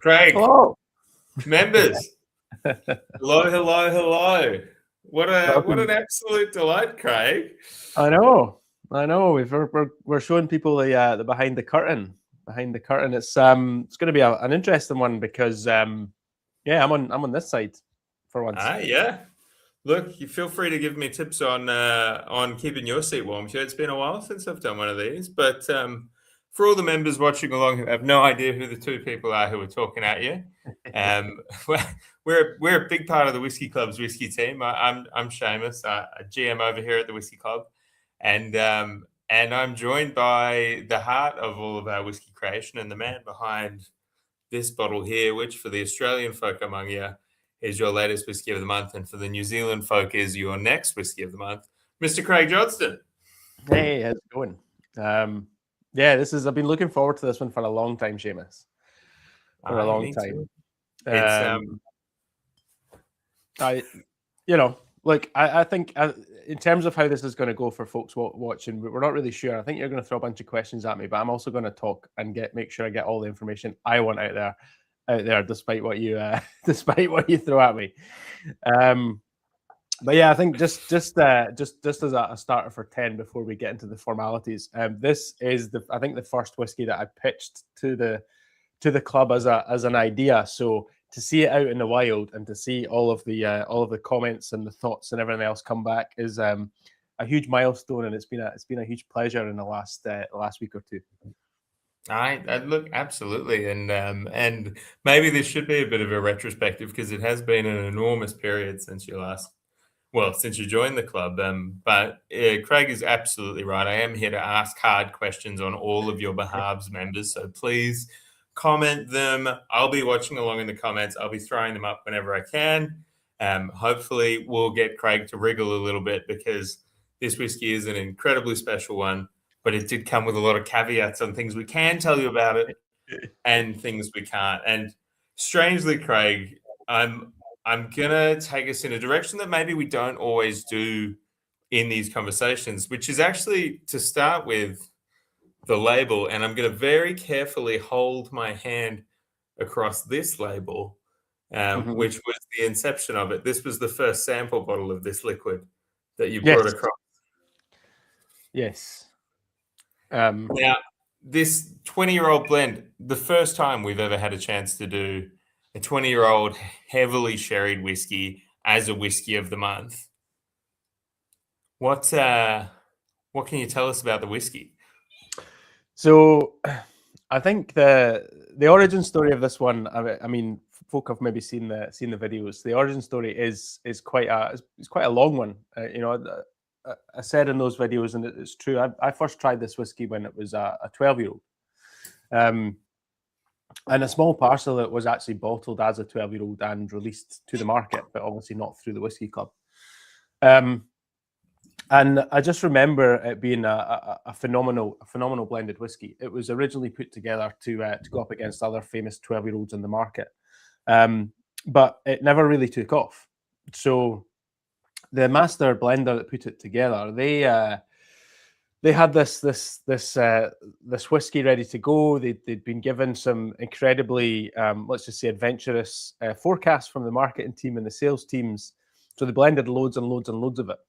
Craig, Hello. members. Hello. What an absolute delight, Craig. I know. We're showing people the behind the curtain. Behind the curtain, it's going to be an interesting one because I'm on this side for once. Yeah. Look, you feel free to give me tips on keeping your seat warm. Sure, it's been a while since I've done one of these, but for all the members watching along who have no idea who the two people are who are talking at you, we're a big part of the Whisky Club's whiskey team. I'm Seamus, a GM over here at the Whisky Club, and I'm joined by the heart of all of our whiskey creation and the man behind this bottle here, which for the Australian folk among you is your latest whiskey of the month, and for the New Zealand folk is your next whiskey of the month, Mr. Craig Johnstone. Hey, how's it going? I've been looking forward to this one for a long time, Seamus. For a long time. I think in terms of how this is going to go for folks watching, we're not really sure. I think you're going to throw a bunch of questions at me, but I'm also going to talk and make sure I get all the information I want out there, despite what you throw at me. But yeah, I think just as a starter for 10 before we get into the formalities, this is I think the first whiskey that I pitched to the club as an idea. So to see it out in the wild and to see all of the comments and the thoughts and everything else come back is a huge milestone, and it's been a huge pleasure in the last week or two. I look, absolutely, and maybe this should be a bit of a retrospective because it has been an enormous period since you joined the club. But Craig is absolutely right. I am here to ask hard questions on all of your behalves, members. So please comment them. I'll be watching along in the comments. I'll be throwing them up whenever I can. Hopefully, we'll get Craig to wriggle a little bit because this whiskey is an incredibly special one. But it did come with a lot of caveats on things we can tell you about it and things we can't. And strangely, Craig, I'm gonna take us in a direction that maybe we don't always do in these conversations, which is actually to start with the label. And I'm going to very carefully hold my hand across this label, which was the inception of it. This was the first sample bottle of this liquid that you brought across. Yes. Now, this 20-year-old blend, the first time we've ever had a chance to do a 20-year-old heavily sherried whiskey as a whiskey of the month. What can you tell us about the whiskey? So, I think the origin story of this one. I mean, folk have maybe seen the videos. The origin story is quite a long one. I said in those videos, and it's true. I first tried this whiskey when it was a 12-year-old, and a small parcel that was actually bottled as a 12-year-old and released to the market, but obviously not through the Whisky Club. And I just remember it being a phenomenal blended whiskey. It was originally put together to go up against other famous 12-year-olds in the market, but it never really took off. So the master blender that put it together, they had this whiskey ready to go. They'd been given some incredibly, let's just say, adventurous forecasts from the marketing team and the sales teams. So they blended loads and loads and loads of it,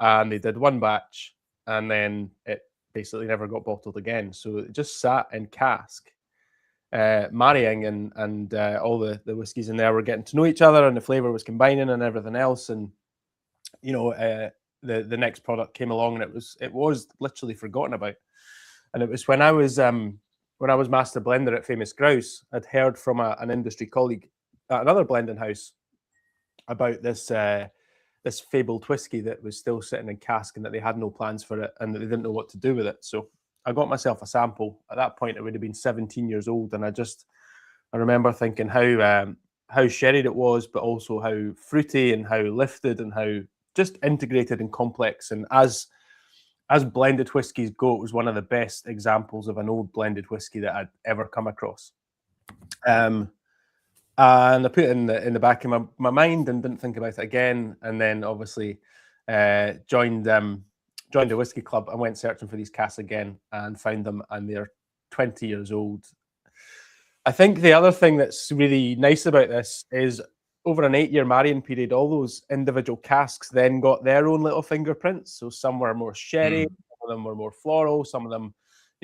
and they did one batch, and then it basically never got bottled again. So it just sat in cask, marrying, and all the whiskies in there were getting to know each other, and the flavor was combining and everything else. And the next product came along, and it was literally forgotten about. And it was when I was master blender at Famous Grouse, I'd heard from an industry colleague at another blending house about this this fabled whiskey that was still sitting in cask and that they had no plans for it and that they didn't know what to do with it. So I got myself a sample. At that point, I would have been 17 years old, and I remember thinking how sherried it was, but also how fruity and how lifted and how just integrated and complex. And as blended whiskies go, it was one of the best examples of an old blended whiskey that I'd ever come across. And I put it in the back of my mind and didn't think about it again. And then obviously joined the Whisky Club and went searching for these casks again and found them, and they're 20 years old. I think the other thing that's really nice about this is over an 8-year marrying period, all those individual casks then got their own little fingerprints. So some were more sherry, some of them were more floral, some of them,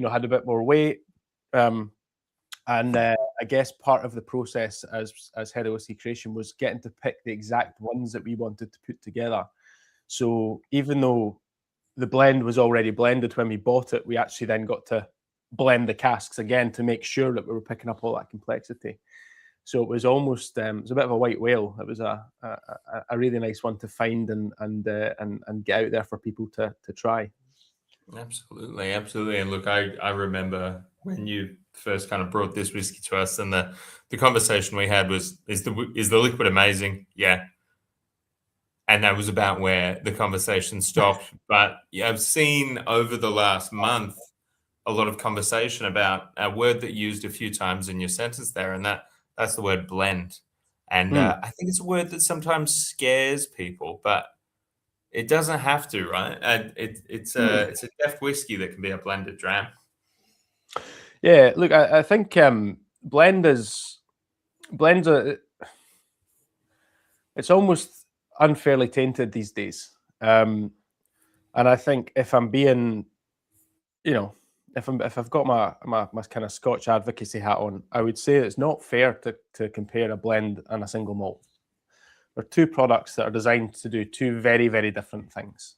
had a bit more weight. And I guess part of the process as head of whiskey creation was getting to pick the exact ones that we wanted to put together. So even though the blend was already blended when we bought it, we actually then got to blend the casks again to make sure that we were picking up all that complexity. So it was almost it was a bit of a white whale. It was a really nice one to find and get out there for people to try. Absolutely. And look, I remember when you first kind of brought this whiskey to us, and the conversation we had was, is the liquid amazing? Yeah. And that was about where the conversation stopped. But I've seen over the last month a lot of conversation about a word that you used a few times in your sentence there, and that's the word blend. And I think it's a word that sometimes scares people, but it doesn't have to, right? And it's a deft whiskey that can be a blended dram. Yeah, look, I think blends are, it's almost unfairly tainted these days. And I think if I'm being, if I've got my kind of Scotch advocacy hat on, I would say it's not fair to compare a blend and a single malt. They're two products that are designed to do two very, very different things.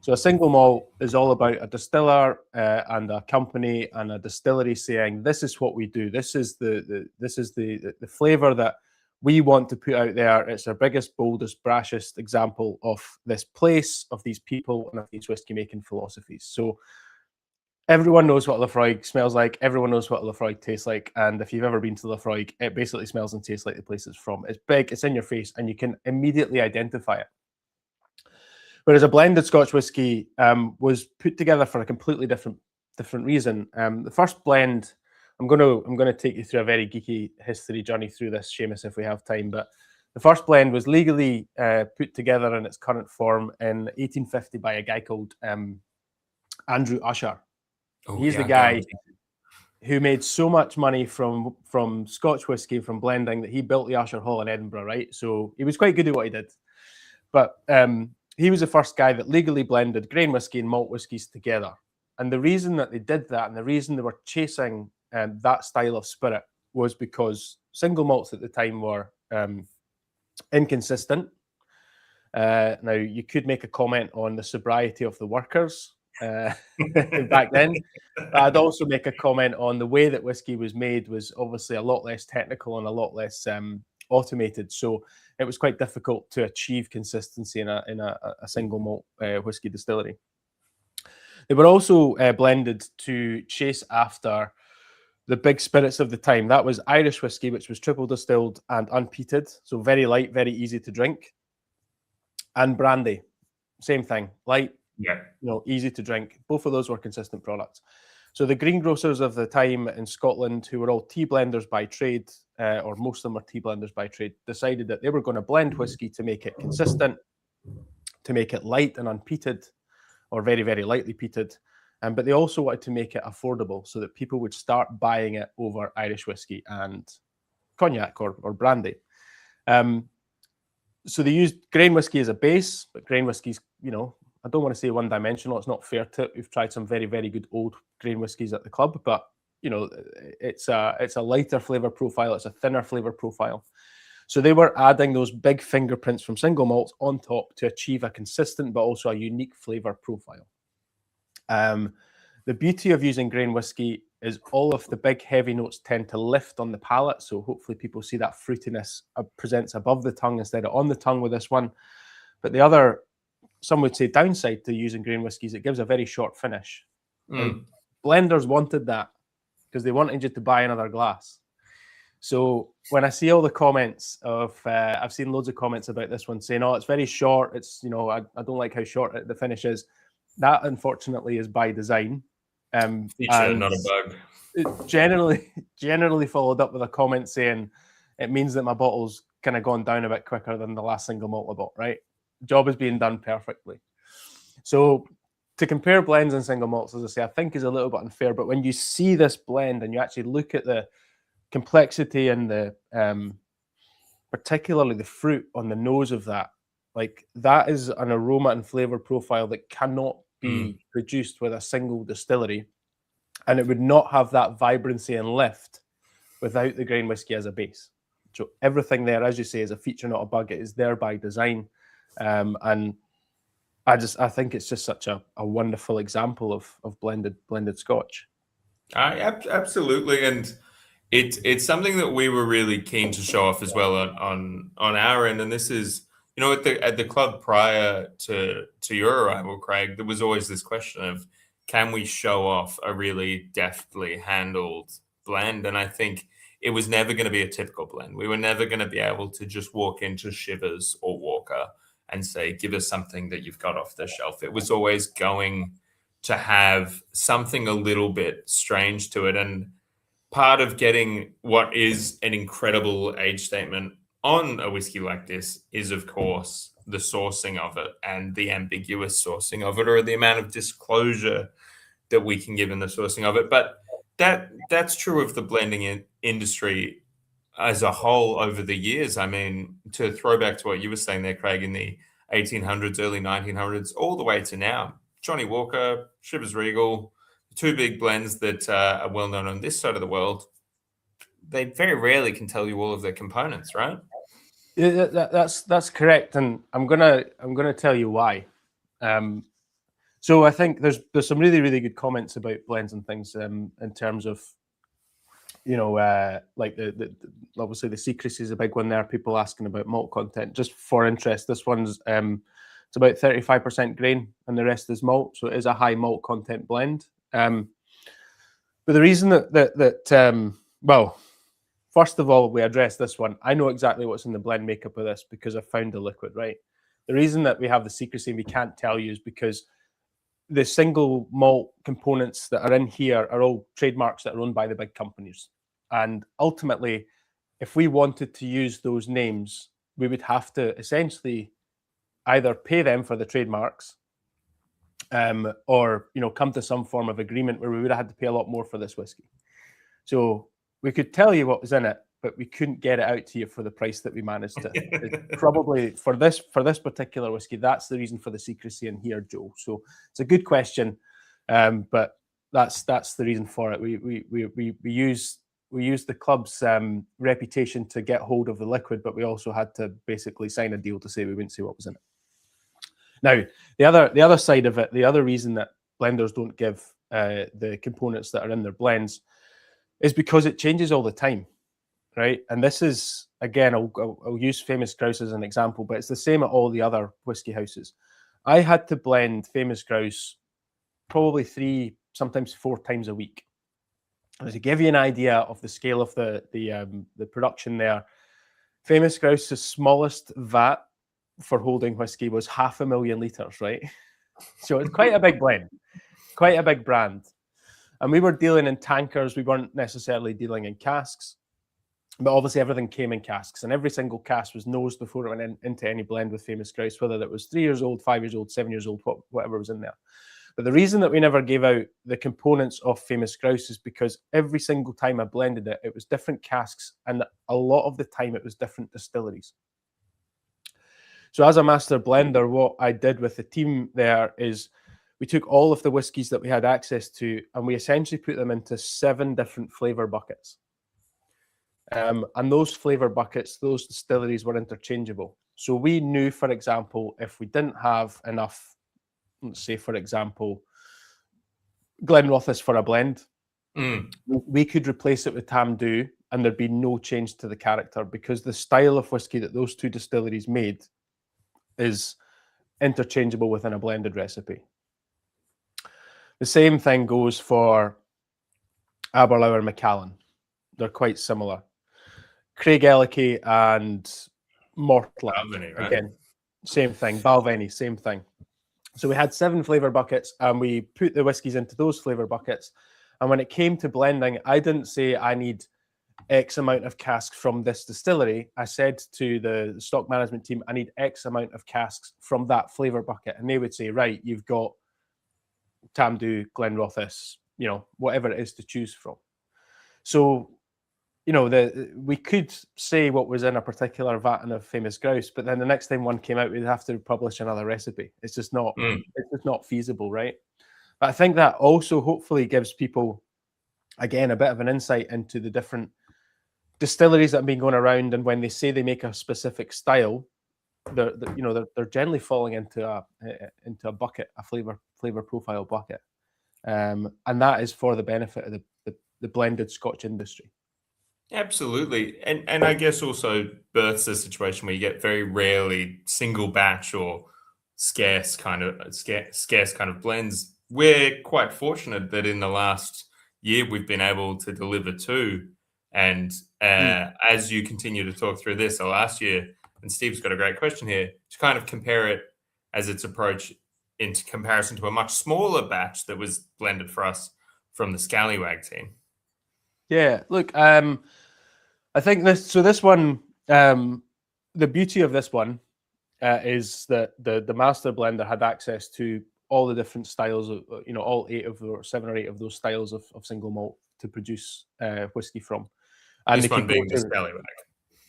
So a single malt is all about a distiller and a company and a distillery saying, this is what we do. This is the flavor that we want to put out there. It's our biggest, boldest, brashest example of this place, of these people, and of these whiskey making philosophies. So everyone knows what Lafroig smells like. Everyone knows what Lafroig tastes like. And if you've ever been to Lafroig, it basically smells and tastes like the place it's from. It's big, it's in your face, and you can immediately identify it. Whereas a blended Scotch whiskey was put together for a completely different reason. The first blend, I'm going to take you through a very geeky history journey through this, Seamus, if we have time. But the first blend was legally put together in its current form in 1850 by a guy called Andrew Usher. He's the guy who made so much money from Scotch whiskey, from blending, that he built the Usher Hall in Edinburgh, right? So he was quite good at what he did. But he was the first guy that legally blended grain whiskey and malt whiskies together. And the reason that they did that, and the reason they were chasing that style of spirit, was because single malts at the time were inconsistent. Now, you could make a comment on the sobriety of the workers back then. I'd also make a comment on the way that whiskey was made was obviously a lot less technical and a lot less automated. So it was quite difficult to achieve consistency in a single malt whiskey distillery. They were also blended to chase after the big spirits of the time. That was Irish whiskey, which was triple distilled and unpeated, so very light, very easy to drink. And brandy, same thing, light, easy to drink. Both of those were consistent products. So the greengrocers of the time in Scotland, who were all tea blenders by trade, or most of them were tea blenders by trade, decided that they were going to blend whiskey to make it consistent, to make it light and unpeated, or very, very lightly peated. But they also wanted to make it affordable so that people would start buying it over Irish whiskey and cognac or brandy. So they used grain whiskey as a base, but grain whiskey's, I don't want to say one-dimensional. It's not fair to it. We've tried some very, very good old grain whiskies at the club, but it's a lighter flavor profile. It's a thinner flavor profile. So they were adding those big fingerprints from single malts on top to achieve a consistent but also a unique flavor profile. The beauty of using grain whiskey is all of the big heavy notes tend to lift on the palate. So hopefully people see that fruitiness presents above the tongue instead of on the tongue with this one. But the other, some would say, downside to using grain whiskies, it gives a very short finish. And blenders wanted that because they wanted you to buy another glass. So when I see all the comments of, I've seen loads of comments about this one saying, "Oh, it's very short. It's, you know, I don't like how short the finish is." That unfortunately is by design. Feature, not a bug. It generally followed up with a comment saying it means that my bottle's kind of gone down a bit quicker than the last single malt I bought. Right, job is being done perfectly. So to compare blends and single malts, as I say, I think is a little bit unfair. But when you see this blend and you actually look at the complexity and the particularly the fruit on the nose of that, like that is an aroma and flavor profile that cannot be produced with a single distillery, and it would not have that vibrancy and lift without the grain whiskey as a base. So everything there, as you say, is a feature, not a bug. It is there by design, and I think it's just such a wonderful example of blended Scotch. Absolutely, and it's something that we were really keen to show off as well on our end. And this is, you know, at the club prior to your arrival, Craig, there was always this question of, can we show off a really deftly handled blend? And I think it was never going to be a typical blend. We were never going to be able to just walk into Shivers or Walker and say, give us something that you've got off the shelf. It was always going to have something a little bit strange to it. And part of getting what is an incredible age statement on a whiskey like this is, of course, the sourcing of it and the ambiguous sourcing of it, or the amount of disclosure that we can give in the sourcing of it. But that's true of the blending industry as a whole over the years. I mean, to throw back to what you were saying there, Craig, in the 1800s, early 1900s, all the way to now, Johnny Walker, Chivas Regal, two big blends that are well known on this side of the world, they very rarely can tell you all of their components, right? Yeah, that's correct, and I'm gonna tell you why. So I think there's some really good comments about blends and things in terms of, you know, like the obviously the secrecy is a big one there. People asking about malt content. Just for interest, this one's it's about 35% grain and the rest is malt, so it is a high malt content blend. But the reason well, first of all, we address this one. I know exactly what's in the blend makeup of this because I found the liquid, right? The reason that we have the secrecy and we can't tell you is because the single malt components that are in here are all trademarks that are owned by the big companies. And ultimately, if we wanted to use those names, we would have to essentially either pay them for the trademarks, or, you know, come to some form of agreement where we would have had to pay a lot more for this whiskey. So we could tell you what was in it, but we couldn't get it out to you for the price that we managed to. Probably for this particular whiskey, that's the reason for the secrecy in here, Joe. So it's a good question, but that's the reason for it. We use the club's reputation to get hold of the liquid, but we also had to basically sign a deal to say we wouldn't say what was in it. Now, the other side of it, the other reason that blenders don't give the components that are in their blends is because it changes all the time, right? And this is, again, I'll use Famous Grouse as an example, but it's the same at all the other whiskey houses. I had to blend Famous Grouse probably 3, sometimes 4 times a week. And to give you an idea of the scale of the production there, Famous Grouse's smallest vat for holding whiskey was 500,000 litres, right? So it's quite a big blend, quite a big brand. And we were dealing in tankers. We weren't necessarily dealing in casks, but obviously everything came in casks, and every single cask was nosed before it went into any blend with Famous Grouse, whether that was 3 years old, 5 years old, 7 years old, whatever was in there. But the reason that we never gave out the components of Famous Grouse is because every single time I blended it, it was different casks, and a lot of the time it was different distilleries. So as a master blender, what I did with the team there is we took all of the whiskies that we had access to and we essentially put them into 7 different flavor buckets. And those flavor buckets, those distilleries were interchangeable. So we knew, for example, if we didn't have enough, let's say, for example, Glenrothes for a blend, we could replace it with Tamdhu and there'd be no change to the character, because the style of whiskey that those 2 distilleries made is interchangeable within a blended recipe. The same thing goes for Aberlour and Macallan. They're quite similar. Craig Ellicky and Mortlach, Albany, right? again, same thing. Balvenie, same thing. So we had 7 flavour buckets, and we put the whiskies into those flavour buckets. And when it came to blending, I didn't say I need X amount of casks from this distillery. I said to the stock management team, I need X amount of casks from that flavour bucket. And they would say, right, you've got Tamdhu, Glenrothes, whatever it is to choose from. So, we could say what was in a particular vat of famous grouse, but then the next time one came out, we'd have to publish another recipe. It's just not, it's just not feasible, right? But I think that also hopefully gives people, again, a bit of an insight into the different distilleries that have been going around, and when they say they make a specific style, they're generally falling into a bucket, a flavor profile bucket, and that is for the benefit of the blended Scotch industry. Absolutely, and I guess also births a situation where you get very rarely single batch or scarce kind of blends. We're quite fortunate that in the last year we've been able to deliver 2. And as you continue to talk through this, I'll ask you, and Steve's got a great question here, to kind of compare it as its approach into comparison to a much smaller batch that was blended for us from the Scallywag team. Yeah, look, I think this one, the beauty of this one is that the master blender had access to all the different styles of, all 7 or 8 of those styles of single malt to produce whiskey from. And this one being the Scallywag.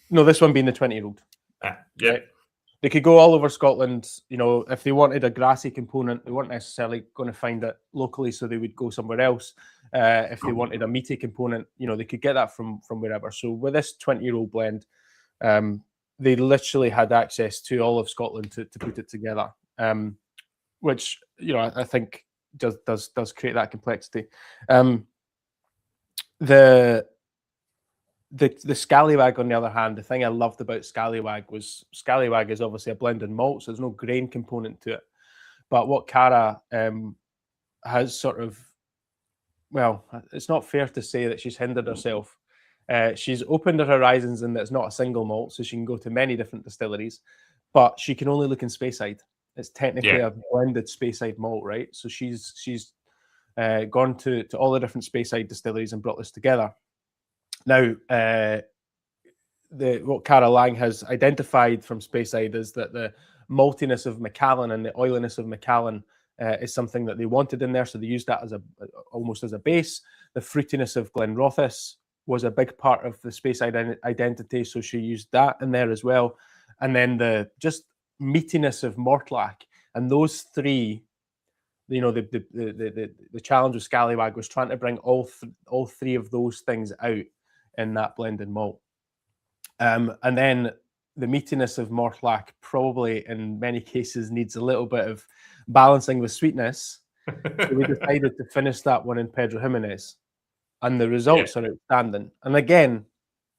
No, this one being the 20-year-old. Yeah. Right? They could go all over Scotland. If they wanted a grassy component, they weren't necessarily going to find it locally, so they would go somewhere else. If they wanted a meaty component, they could get that from wherever. So with this 20-year-old blend, they literally had access to all of Scotland to put it together, which I think does create that complexity. The Scallywag, on the other hand, the thing I loved about Scallywag is obviously a blended malt, so there's no grain component to it. But what Cara has sort of, well, it's not fair to say that she's hindered herself. She's opened her horizons in that it's not a single malt, so she can go to many different distilleries, but she can only look in Speyside. It's technically a blended Speyside malt, right? So she's gone to all the different Speyside distilleries and brought this together. Now, what Cara Lang has identified from Speyside is that the maltiness of Macallan and the oiliness of Macallan is something that they wanted in there, so they used that as almost as a base. The fruitiness of Glenrothes was a big part of the Speyside identity, so she used that in there as well. And then the just meatiness of Mortlach, and those 3. The challenge with Scallywag was trying to bring all 3 of those things out in that blended malt. And then the meatiness of Mortlach probably in many cases needs a little bit of balancing with sweetness. So we decided to finish that one in Pedro Jimenez, and the results are outstanding. And again,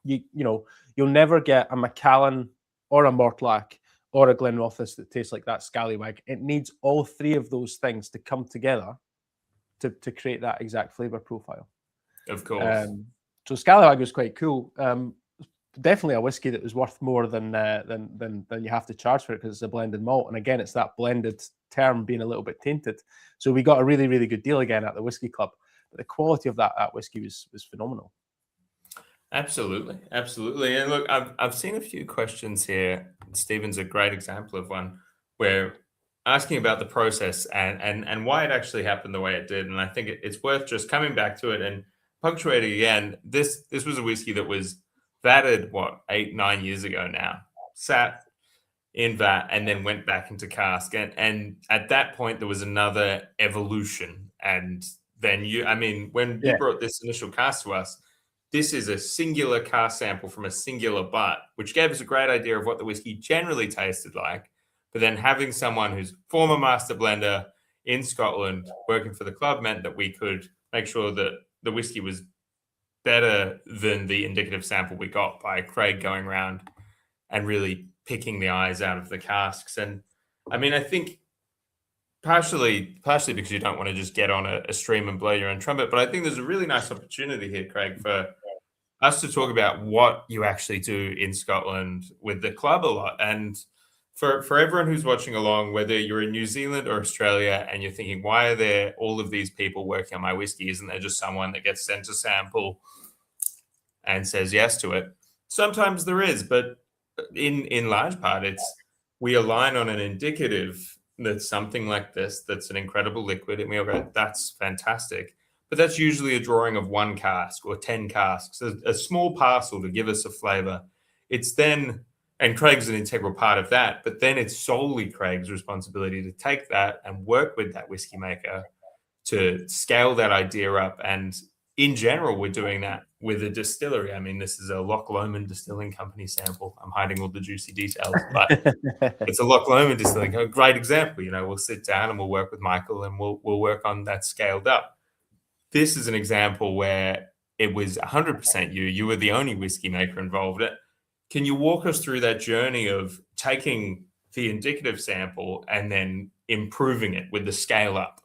you'll never get a Macallan or a Mortlach or a Glenrothes that tastes like that Scallywag. It needs all 3 of those things to come together to create that exact flavor profile. Of course. So Scallywag was quite cool. Definitely a whiskey that was worth more than you have to charge for it, because it's a blended malt. And again, it's that blended term being a little bit tainted. So we got a really, really good deal again at the Whisky Club. But the quality of that whiskey was phenomenal. Absolutely. And look, I've seen a few questions here. Stephen's a great example of one where asking about the process and why it actually happened the way it did. And I think it's worth just coming back to it and punctuating again. This was a whiskey that was vatted 8-9 years ago now, sat in vat and then went back into cask, and at that point there was another evolution. And then when you brought this initial cask to us, this is a singular cask sample from a singular butt, which gave us a great idea of what the whiskey generally tasted like. But then having someone who's former master blender in Scotland working for the club meant that we could make sure that the whiskey was better than the indicative sample we got by Craig going around and really picking the eyes out of the casks. And I mean, I think partially because you don't want to just get on a stream and blow your own trumpet, but I think there's a really nice opportunity here, Craig, for us to talk about what you actually do in Scotland with the club a lot. And for everyone who's watching along, whether you're in New Zealand or Australia and you're thinking, why are there all of these people working on my whiskey? Isn't there just someone that gets sent a sample and says yes to it? Sometimes there is, but in large part, we align on an indicative that's something like this, that's an incredible liquid, and we all go, that's fantastic. But that's usually a drawing of 1 cask or 10 casks, a small parcel to give us a flavor. It's then, and Craig's an integral part of that, but then it's solely Craig's responsibility to take that and work with that whiskey maker to scale that idea up. And in general, we're doing that with a distillery. I mean, this is a Loch Lomond Distilling Company sample. I'm hiding all the juicy details, but it's a Loch Lomond Distilling. A great example. We'll sit down and we'll work with Michael and we'll work on that scaled up. This is an example where it was 100% you. You were the only whiskey maker involved. Can you walk us through that journey of taking the indicative sample and then improving it with the scale up?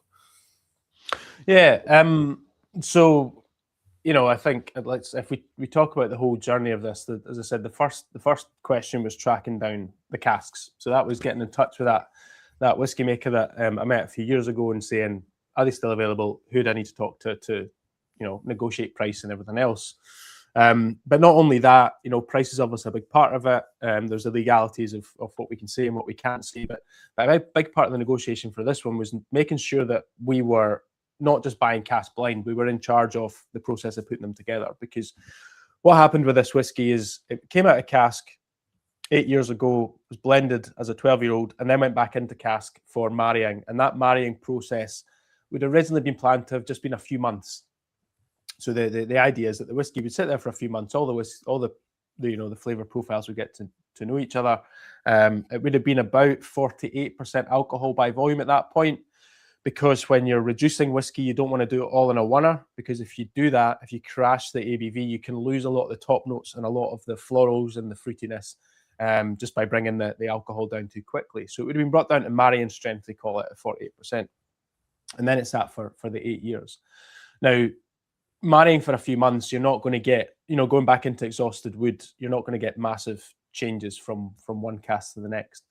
Yeah. So, I think if we talk about the whole journey of this, as I said, the first question was tracking down the casks. So that was getting in touch with that whiskey maker that I met a few years ago and saying, are they still available? Who do I need to talk to negotiate price and everything else? But not only that, price is obviously a big part of it. There's the legalities of what we can say and what we can't say. But a big part of the negotiation for this one was making sure that we were not just buying cask blind, we were in charge of the process of putting them together. Because what happened with this whiskey is it came out of cask 8 years ago, was blended as a 12-year-old, and then went back into cask for marrying. And that marrying process would originally been planned to have just been a few months. So the idea is that the whiskey would sit there for a few months, all the flavor profiles would get to know each other. It would have been about 48% alcohol by volume at that point, because when you're reducing whiskey, you don't want to do it all in a oneer, because if you do that, if you crash the ABV, you can lose a lot of the top notes and a lot of the florals and the fruitiness just by bringing the alcohol down too quickly. So it would have been brought down to marrying strength, they call it, at 48%. And then it's sat for the 8 years. Now, marrying for a few months, you're not going to get, going back into exhausted wood, you're not going to get massive changes from one cask to the next.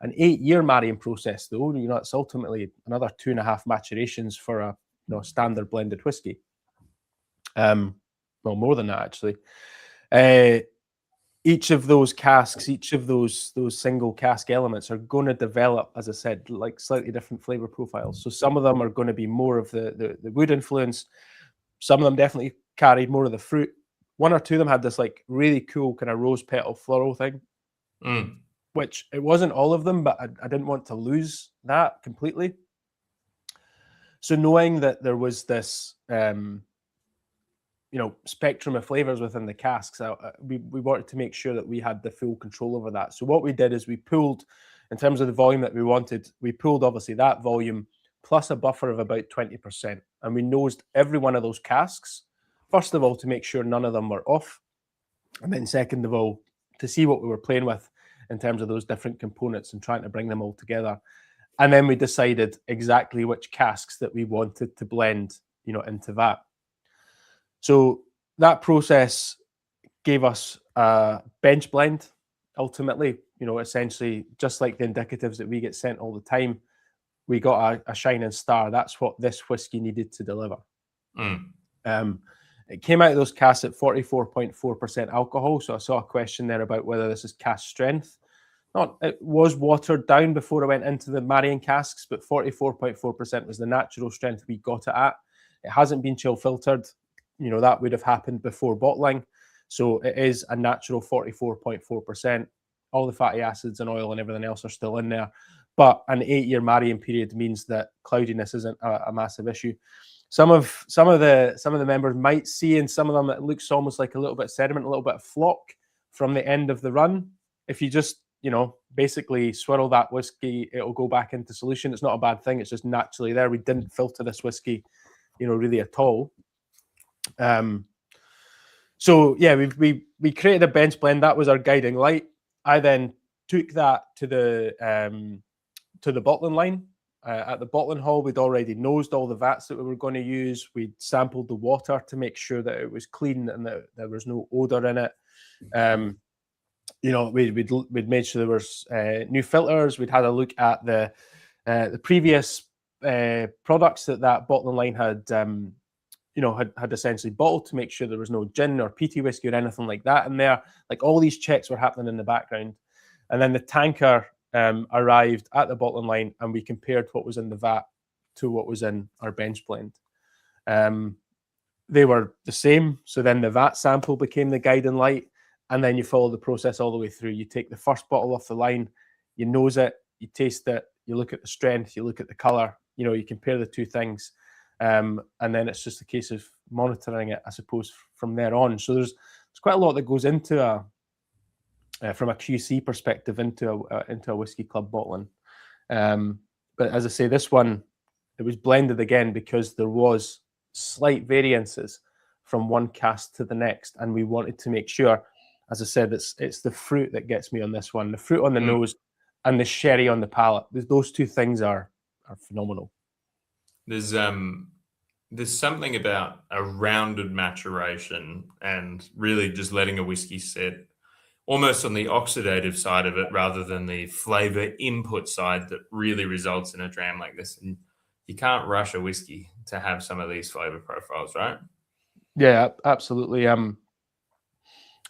An 8-year marrying process, though, it's ultimately another 2.5 maturations for a standard blended whiskey. Well, more than that, actually. Each of those casks, each of those single cask elements are going to develop, as I said, like slightly different flavor profiles. So some of them are going to be more of the wood influence. Some of them definitely carried more of the fruit. One or two of them had this like really cool kind of rose petal floral thing, which it wasn't all of them, but I didn't want to lose that completely. So knowing that there was this, spectrum of flavors within the casks, we wanted to make sure that we had the full control over that. So what we did is we pulled, in terms of the volume that we wanted, we pulled obviously that volume plus a buffer of about 20%. And we nosed every one of those casks, first of all, to make sure none of them were off. And then second of all, to see what we were playing with in terms of those different components and trying to bring them all together. And then we decided exactly which casks that we wanted to blend, into that. So that process gave us a bench blend, ultimately, essentially just like the indicatives that we get sent all the time. We got a shining star. That's what this whiskey needed to deliver. It came out of those casks at 44.4% alcohol. So I saw a question there about whether this is cask strength. It was watered down before I went into the marrying casks, but 44.4% was the natural strength we got it at. It hasn't been chill filtered. That would have happened before bottling. So it is a natural 44.4%. All the fatty acids and oil and everything else are still in there. But an 8-year marrying period means that cloudiness isn't a massive issue. Some of the members might see in some of them it looks almost like a little bit of sediment, a little bit of flock from the end of the run. If you just basically swirl that whiskey, it'll go back into solution. It's not a bad thing. It's just naturally there. We didn't filter this whiskey, really at all. So yeah, we created a bench blend. That was our guiding light. I then took that to the to the bottling line. At the bottling hall, we'd already nosed all the vats that we were going to use. We'd sampled the water to make sure that it was clean and that there was no odor in it. We'd made sure there was new filters. We'd had a look at the previous products that bottling line had essentially bottled to make sure there was no gin or peaty whiskey or anything like that in there. Like, all these checks were happening in the background. And then the tanker arrived at the bottling line, and we compared what was in the vat to what was in our bench blend. They were the same. So then the vat sample became the guiding light, and then you follow the process all the way through. You take the first bottle off the line, you nose it, you taste it, you look at the strength, you look at the color, you compare the two things. And then it's just a case of monitoring it, I suppose, from there on. So there's quite a lot that goes into from a QC perspective into a whiskey club bottling. But as I say, this one, it was blended again because there was slight variances from one cask to the next, and we wanted to make sure, as I said, it's the fruit that gets me on this one, the fruit on the nose and the sherry on the palate. Those two things are phenomenal. There's something about a rounded maturation and really just letting a whiskey sit almost on the oxidative side of it rather than the flavor input side that really results in a dram like this. And you can't rush a whiskey to have some of these flavor profiles, right? Yeah, absolutely.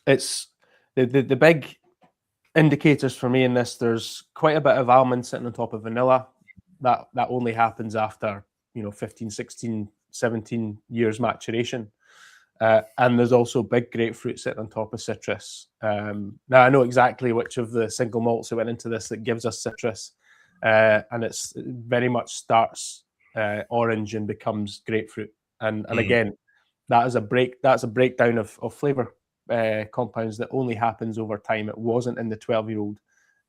It's the big indicators for me in this. There's quite a bit of almond sitting on top of vanilla. That only happens after 15, 16, 17 years maturation. And there's also big grapefruit sitting on top of citrus. Now, I know exactly which of the single malts that went into this that gives us citrus, and it very much starts orange and becomes grapefruit. And again, that's a breakdown of flavor compounds that only happens over time. It wasn't in the 12-year-old.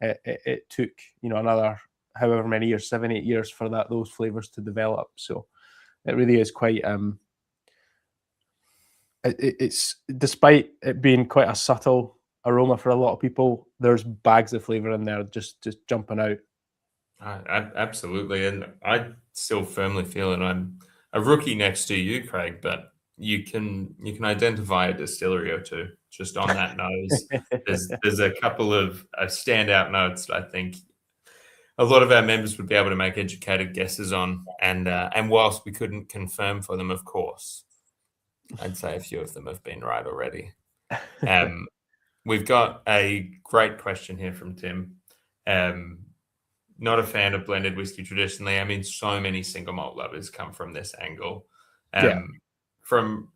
It took another however many years, 7, 8 years for those flavors to develop. So it really is quite. It's despite it being quite a subtle aroma for a lot of people, there's bags of flavor in there just jumping out. Absolutely, and I still firmly feel, and I'm a rookie next to you, Craig, but you can identify a distillery or two just on that nose. There's a couple of standout notes I think a lot of our members would be able to make educated guesses on, and whilst we couldn't confirm for them, of course, I'd say a few of them have been right already. We've got a great question here from Tim. Not a fan of blended whiskey traditionally. I mean, so many single malt lovers come from this angle. From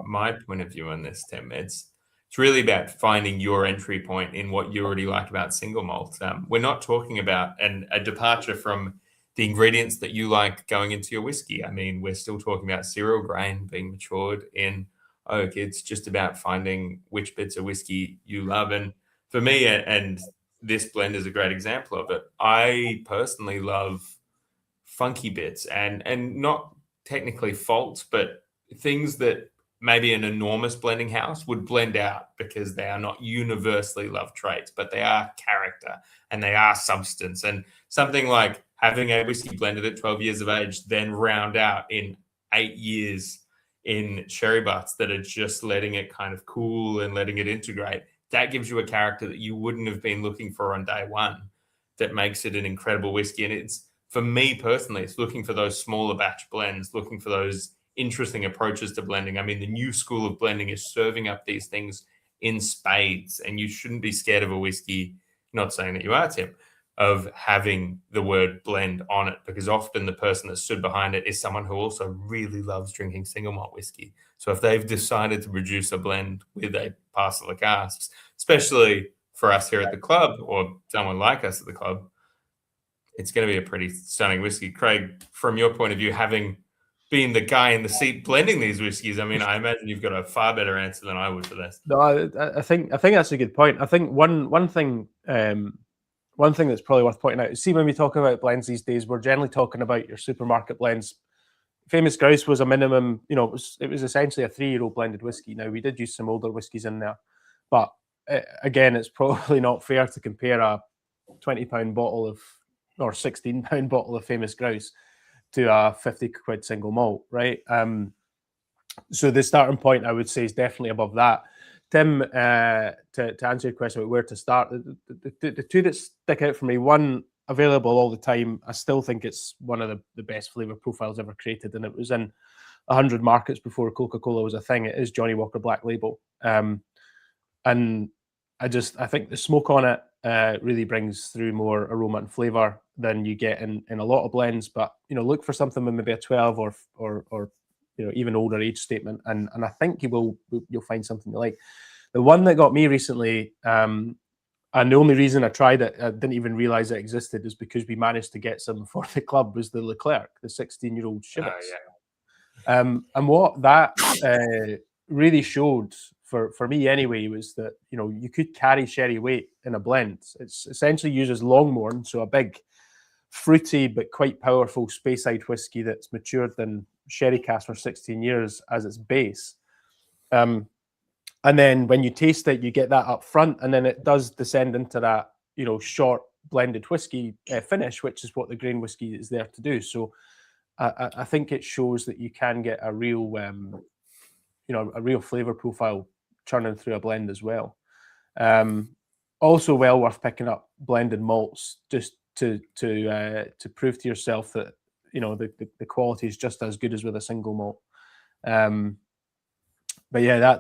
my point of view on this, Tim, it's really about finding your entry point in what you already like about single malt. We're not talking about a departure from the ingredients that you like going into your whiskey. I mean, we're still talking about cereal grain being matured in oak. It's just about finding which bits of whiskey you love. And for me, and this blend is a great example of it, I personally love funky bits and not technically faults, but things that maybe an enormous blending house would blend out because they are not universally loved traits, but they are character and they are substance. And something like having a whiskey blended at 12 years of age, then round out in 8 years in sherry butts that are just letting it kind of cool and letting it integrate, that gives you a character that you wouldn't have been looking for on day one. That makes it an incredible whiskey. And it's, for me personally, it's looking for those smaller batch blends, looking for those interesting approaches to blending. I mean, the new school of blending is serving up these things in spades, and you shouldn't be scared of a whiskey, not saying that you are, Tim, of having the word blend on it, because often the person that stood behind it is someone who also really loves drinking single malt whiskey. So if they've decided to produce a blend with a parcel of casks, especially for us here at the club or someone like us at the club, it's going to be a pretty stunning whiskey. Craig, from your point of view, having been the guy in the seat blending these whiskeys, I mean, I imagine you've got a far better answer than I would for this. No, I think that's a good point. I think one thing that's probably worth pointing out is, see, when we talk about blends these days, we're generally talking about your supermarket blends. Famous Grouse was a minimum, it was essentially a 3-year-old blended whiskey. Now, we did use some older whiskies in there, but again, it's probably not fair to compare a £20 bottle of or £16 bottle of Famous Grouse to a 50 quid single malt, right? So the starting point, I would say, is definitely above that. Tim, to answer your question about where to start, the two that stick out for me, one, available all the time. I still think it's one of the best flavour profiles ever created, and it was in 100 markets before Coca-Cola was a thing. It is Johnny Walker Black Label. And I think the smoke on it really brings through more aroma and flavour than you get in a lot of blends. But, look for something with maybe a 12 or even older age statement, and I think you'll find something you like. The one that got me recently, and the only reason I tried it, I didn't even realize it existed, is because we managed to get some for the club, was the Leclerc, the 16-year-old Chivas. And what that really showed for me anyway was that you could carry sherry weight in a blend. It's essentially uses Longmorn, so a big, fruity but quite powerful Speyside whiskey that's matured in sherry cask for 16 years as its base. And then when you taste it, you get that up front, and then it does descend into that short blended whiskey finish, which is what the grain whiskey is there to do. So I think it shows that you can get a real flavor profile churning through a blend as well. Also well worth picking up blended malts just to prove to yourself that the quality is just as good as with a single malt. But yeah,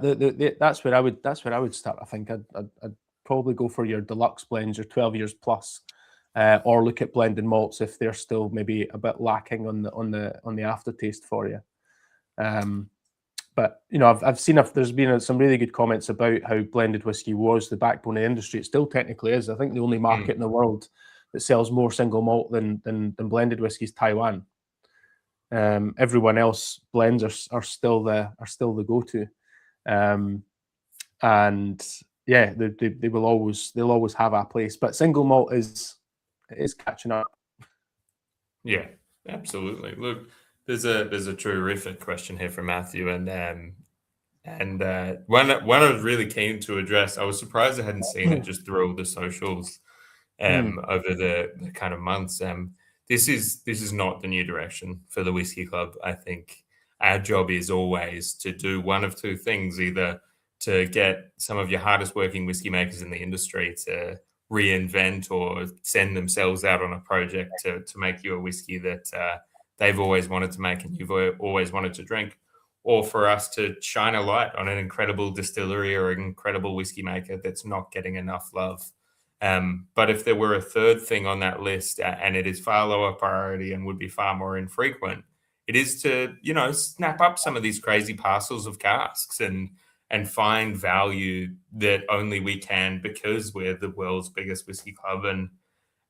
that's where I would start. I think I'd probably go for your deluxe blends, your 12 years plus, or look at blended malts if they're still maybe a bit lacking on the aftertaste for you. But I've seen there's been some really good comments about how blended whiskey was the backbone of the industry. It still technically is. I think the only market in the world that sells more single malt than blended whiskey is Taiwan. Everyone else blends are still the go-to, and yeah, they'll always have a place. But single malt is catching up. Yeah, absolutely. Look, there's a terrific question here from Matthew, and one I was really keen to address. I was surprised I hadn't seen it just through all the socials over the kind of months. This is not the new direction for the Whisky Club. I think our job is always to do one of two things: either to get some of your hardest working whiskey makers in the industry to reinvent or send themselves out on a project to make you a whiskey that they've always wanted to make and you've always wanted to drink, or for us to shine a light on an incredible distillery or an incredible whiskey maker that's not getting enough love. But if there were a third thing on that list, and it is far lower priority and would be far more infrequent, it is to, snap up some of these crazy parcels of casks and find value that only we can because we're the world's biggest whiskey club.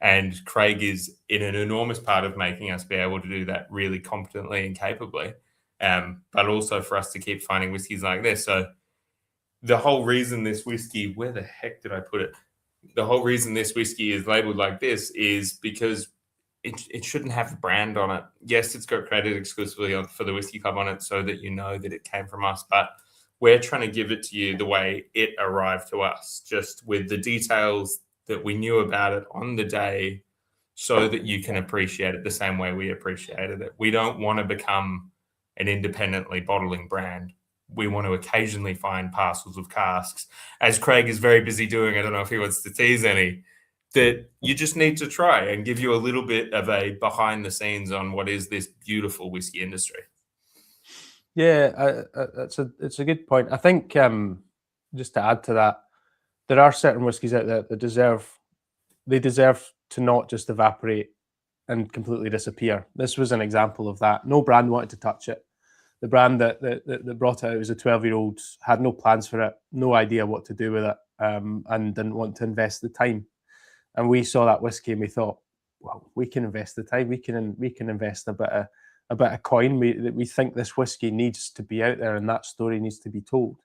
And Craig is in an enormous part of making us be able to do that really competently and capably. But also for us to keep finding whiskeys like this. So the whole reason this whiskey, where the heck did I put it? The whole reason this whiskey is labeled like this is because it shouldn't have a brand on it. Yes, it's got credit exclusively for the Whisky Club on it so that you know that it came from us, but we're trying to give it to you the way it arrived to us, just with the details that we knew about it on the day so that you can appreciate it the same way we appreciated it. We don't want to become an independently bottling brand. We want to occasionally find parcels of casks, as Craig is very busy doing. I don't know if he wants to tease any, that you just need to try and give you a little bit of a behind the scenes on what is this beautiful whiskey industry. Yeah, it's a good point. I think just to add to that, there are certain whiskies out there that deserve to not just evaporate and completely disappear. This was an example of that. No brand wanted to touch it. The brand that brought it out was a 12-year-old, had no plans for it, no idea what to do with it, and didn't want to invest the time. And we saw that whiskey and we thought, well, we can invest the time. We can invest a bit of coin. We think this whiskey needs to be out there and that story needs to be told.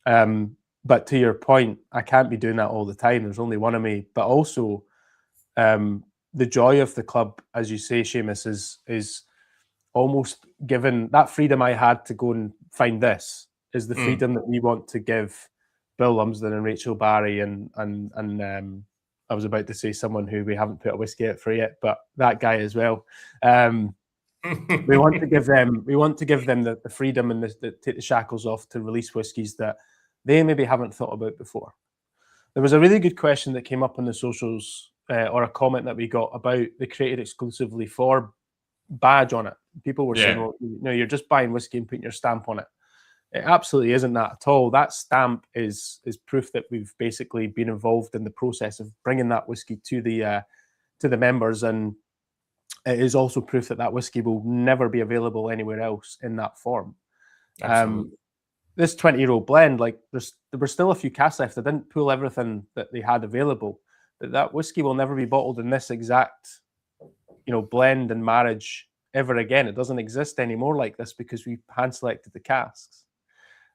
But to your point, I can't be doing that all the time. There's only one of me. But also, the joy of the club, as you say, Seamus, is almost given. That freedom I had to go and find this is the freedom that we want to give Bill Lumsden and Rachel Barry and I was about to say someone who we haven't put a whiskey out for yet, but that guy as well. We want to give them the freedom and take the shackles off to release whiskies that they maybe haven't thought about before. There was a really good question that came up on the socials, or a comment that we got about the created exclusively for badge on it. People were saying, well, you're just buying whiskey and putting your stamp on it. It absolutely isn't that at all. That stamp is proof that we've basically been involved in the process of bringing that whiskey to the members, and it is also proof that whiskey will never be available anywhere else in that form. This 20-year-old blend, like there were still a few casks left. I didn't pull everything that they had available, but that whiskey will never be bottled in this exact, blend and marriage ever again. It doesn't exist anymore like this because we hand selected the casks.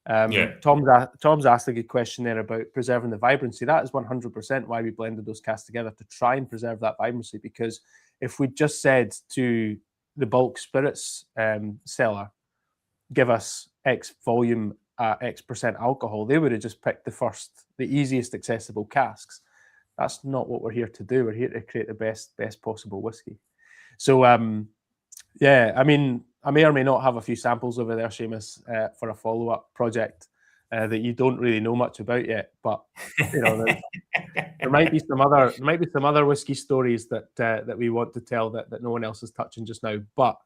Tom's asked a good question there about preserving the vibrancy. That is 100% why we blended those casks together, to try and preserve that vibrancy. Because if we just said to the bulk spirits seller, give us X volume, X percent alcohol, they would have just picked the easiest accessible casks. That's not what we're here to do. We're here to create the best possible whiskey. So, I mean, I may or may not have a few samples over there, Seamus, for a follow-up project that you don't really know much about yet. But there might be some other whiskey stories that we want to tell that no one else is touching just now. But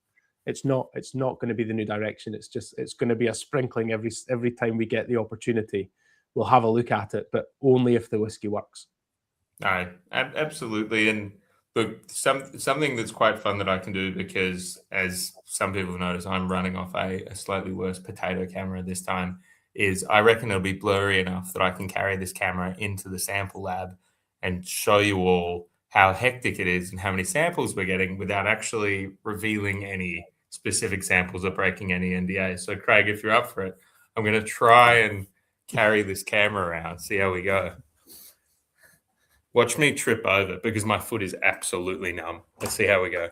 it's not going to be the new direction. It's going to be a sprinkling every time we get the opportunity. We'll have a look at it, but only if the whiskey works. No, absolutely. And look, something that's quite fun that I can do, because as some people notice, I'm running off a slightly worse potato camera this time, is I reckon it'll be blurry enough that I can carry this camera into the sample lab and show you all how hectic it is and how many samples we're getting without actually revealing any specific samples or breaking any NDA. So Craig, if you're up for it, I'm going to try and carry this camera around, see how we go. Watch me trip over because my foot is absolutely numb. Let's see how we go.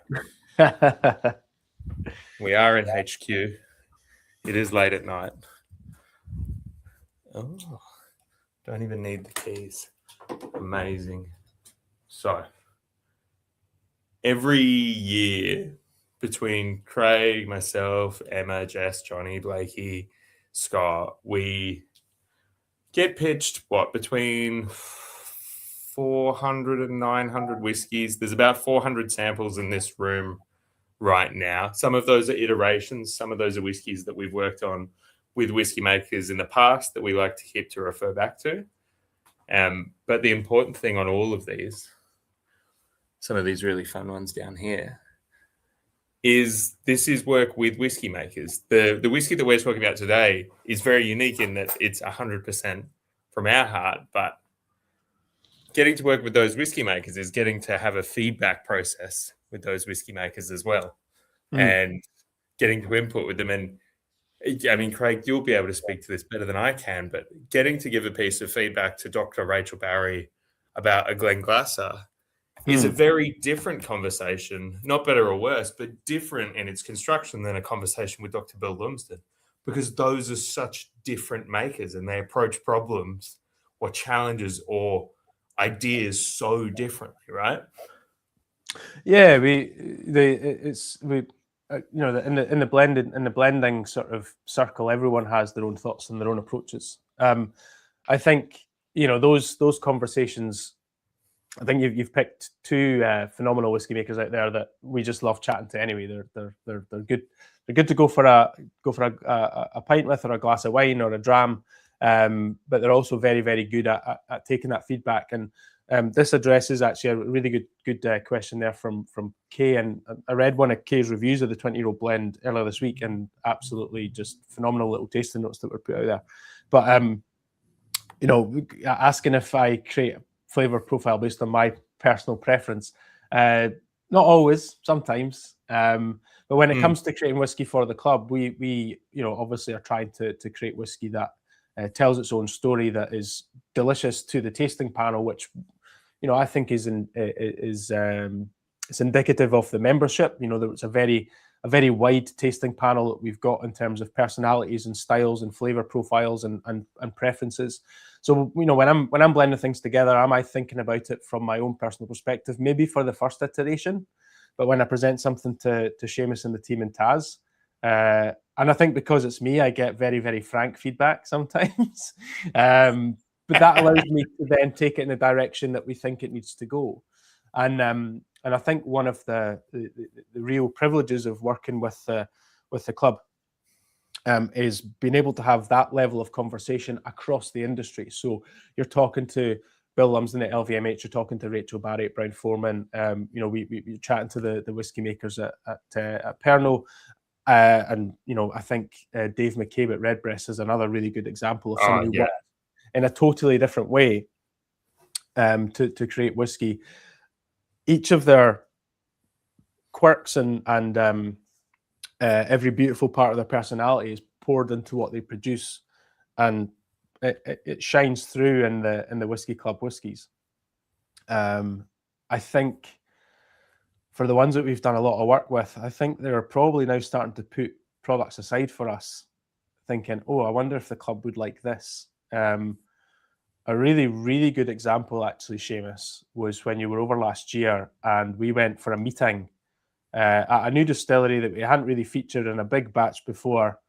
We are in HQ. It is late at night. Oh, don't even need the keys. Amazing. So, every year between Craig, myself, Emma, Jess, Johnny, Blakey, Scott, we get pitched, between 400 and 900 whiskies. There's about 400 samples in this room right now. Some of those are iterations. Some of those are whiskies that we've worked on with whiskey makers in the past that we like to keep to refer back to. But the important thing on all of these, some of these really fun ones down here, is this is work with whiskey makers. The whiskey that we're talking about today is very unique in that it's 100% from our heart, but getting to work with those whiskey makers is getting to have a feedback process with those whiskey makers as well, and getting to input with them. And I mean, Craig, you'll be able to speak to this better than I can, but getting to give a piece of feedback to Dr. Rachel Barry about a Glenglasser is a very different conversation, not better or worse, but different in its construction than a conversation with Dr. Bill Lumsden, because those are such different makers and they approach problems or challenges or ideas so differently, right? Yeah, in the blending sort of circle, everyone has their own thoughts and their own approaches. I think those conversations. I think you've picked two phenomenal whiskey makers out there that we just love chatting to. Anyway, they're good. They're good to go for a pint with, or a glass of wine, or a dram. But they're also very, very good at taking that feedback. And this addresses actually a really good question there from Kay. And I read one of Kay's reviews of the 20-year-old blend earlier this week, and absolutely just phenomenal little tasting notes that were put out there. But asking if I create a flavor profile based on my personal preference, not always, sometimes. But when it comes to creating whiskey for the club, we obviously are trying to create whiskey that tells its own story, that is delicious to the tasting panel, which I think is indicative of the membership. It's a very very wide tasting panel that we've got in terms of personalities and styles and flavor profiles and preferences. So, you know, when I'm blending things together, am I thinking about it from my own personal perspective? Maybe for the first iteration, but when I present something to Seamus and the team in Taz, and I think because it's me, I get very, very frank feedback sometimes. But that allows me to then take it in the direction that we think it needs to go. And I think one of the real privileges of working with the club is being able to have that level of conversation across the industry. So you're talking to Bill Lumsden at LVMH, you're talking to Rachel Barry at Brown Forman, you know, we're chatting to the whiskey makers at Pernod. And, you know, I think Dave McCabe at Redbreast is another really good example of someone who worked in a totally different way to create whiskey. Each of their quirks and every beautiful part of their personality is poured into what they produce, and it shines through in the Whisky Club whiskies. I think for the ones that we've done a lot of work with, I think they're probably now starting to put products aside for us, thinking, oh, I wonder if the club would like this. A really, really good example, actually, Seamus, was when you were over last year and we went for a meeting at a new distillery that we hadn't really featured in a big batch before.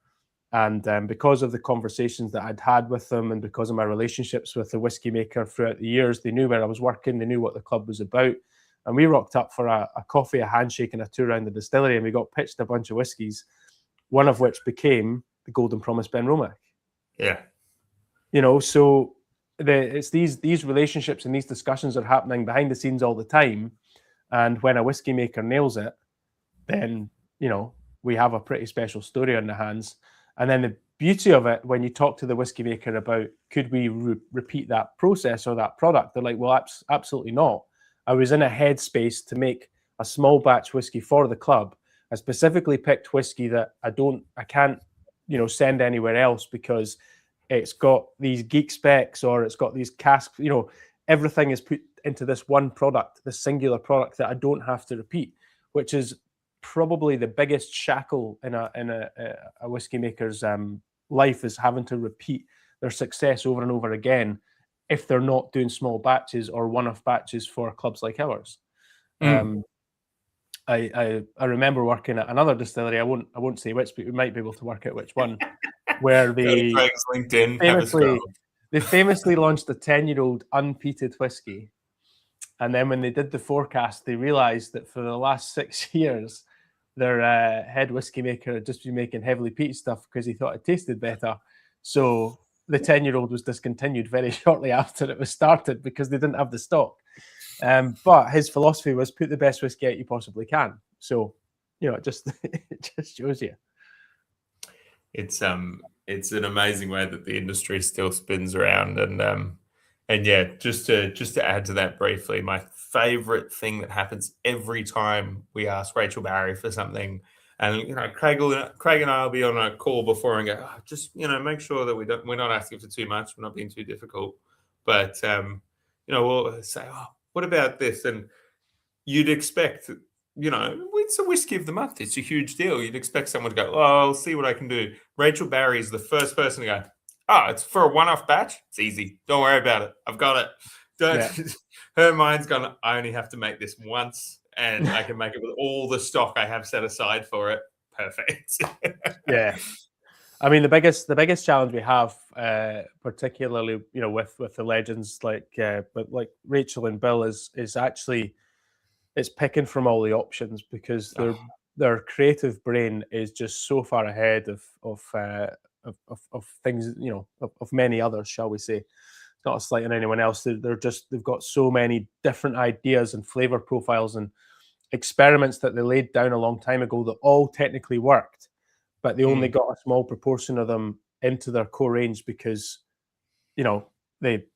And because of the conversations that I'd had with them and because of my relationships with the whiskey maker throughout the years, they knew where I was working, they knew what the club was about. And we rocked up for a coffee, a handshake, and a tour around the distillery, and we got pitched a bunch of whiskies, one of which became the Golden Promise Benromach. Yeah. You know, so it's these relationships and these discussions are happening behind the scenes all the time. And when a whiskey maker nails it, then, you know, we have a pretty special story on the hands. And then the beauty of it, when you talk to the whiskey maker about, could we repeat that process or that product? They're like, well, absolutely not. I was in a headspace to make a small batch whiskey for the club. I specifically picked whiskey that I can't, you know, send anywhere else because it's got these geek specs or it's got these casks, you know, everything is put into this one product, this singular product that I don't have to repeat, which is probably the biggest shackle in a whiskey maker's life, is having to repeat their success over and over again if they're not doing small batches or one-off batches for clubs like ours. I remember working at another distillery. I won't say which, but we might be able to work out which one. Where they famously launched a 10-year-old unpeated whiskey, and then when they did the forecast, they realised that for the last 6 years, their head whiskey maker had just been making heavily peated stuff because he thought it tasted better. So the 10-year-old was discontinued very shortly after it was started because they didn't have the stock. But his philosophy was put the best whiskey out you possibly can. So, you know, it just shows you. It's an amazing way that the industry still spins around, and yeah, just to add to that briefly, my favorite thing that happens every time we ask Rachel Barry for something, and you know, Craig and I will be on a call before and go, oh, just, you know, make sure that we're not asking for too much, we're not being too difficult, but you know, we'll say, oh, what about this? And you'd expect, you know, it's a whiskey of the month. It's a huge deal. You'd expect someone to go, oh, I'll see what I can do. Rachel Barry is the first person to go, oh, it's for a one-off batch? It's easy. Don't worry about it. I've got it. Her mind's gone, I only have to make this once and I can make it with all the stock I have set aside for it. Perfect. Yeah. I mean, the biggest challenge we have, particularly, you know, with the legends like Rachel and Bill, is actually it's picking from all the options, because their creative brain is just so far ahead of things, you know, of many others, shall we say. It's not a slight on anyone else. They've got so many different ideas and flavor profiles and experiments that they laid down a long time ago that all technically worked, but they only got a small proportion of them into their core range because, you know, the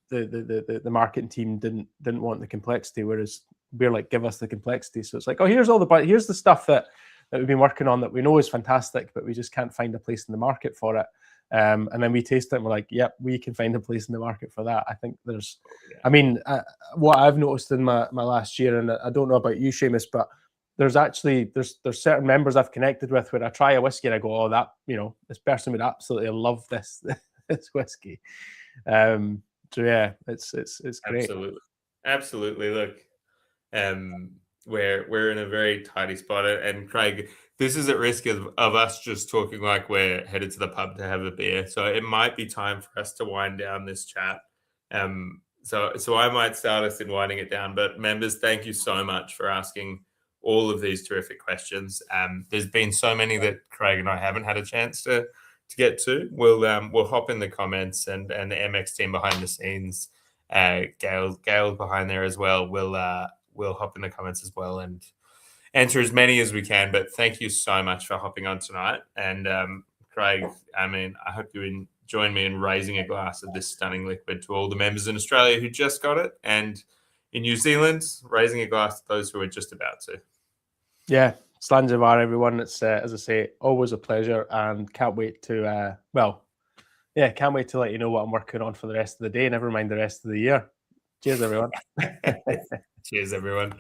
marketing team didn't want the complexity, whereas we're like, give us the complexity. So it's like, oh, here's the stuff that we've been working on that we know is fantastic, but we just can't find a place in the market for it. And then we taste it and we're like, yep, we can find a place in the market for that. I think I mean, what I've noticed in my last year, and I don't know about you, Seamus, but there's certain members I've connected with where I try a whiskey and I go, oh, that, you know, this person would absolutely love this this whiskey. So yeah, it's great. Absolutely. Look, we're in a very tidy spot, and Craig, this is at risk of us just talking like we're headed to the pub to have a beer. So it might be time for us to wind down this chat. So I might start us in winding it down. But members, thank you so much for asking all of these terrific questions. There's been so many that Craig and I haven't had a chance to get to. We'll hop in the comments, and the MX team behind the scenes, Gail behind there as well. We'll hop in the comments as well and answer as many as we can. But thank you so much for hopping on tonight. And Craig, I mean, I hope you join me in raising a glass of this stunning liquid to all the members in Australia who just got it, and in New Zealand, raising a glass to those who are just about to. Yeah, Slanjavar, everyone. It's as I say, always a pleasure, and can't wait to can't wait to let you know what I'm working on for the rest of the day. Never mind the rest of the year. Cheers, everyone. Cheers, everyone.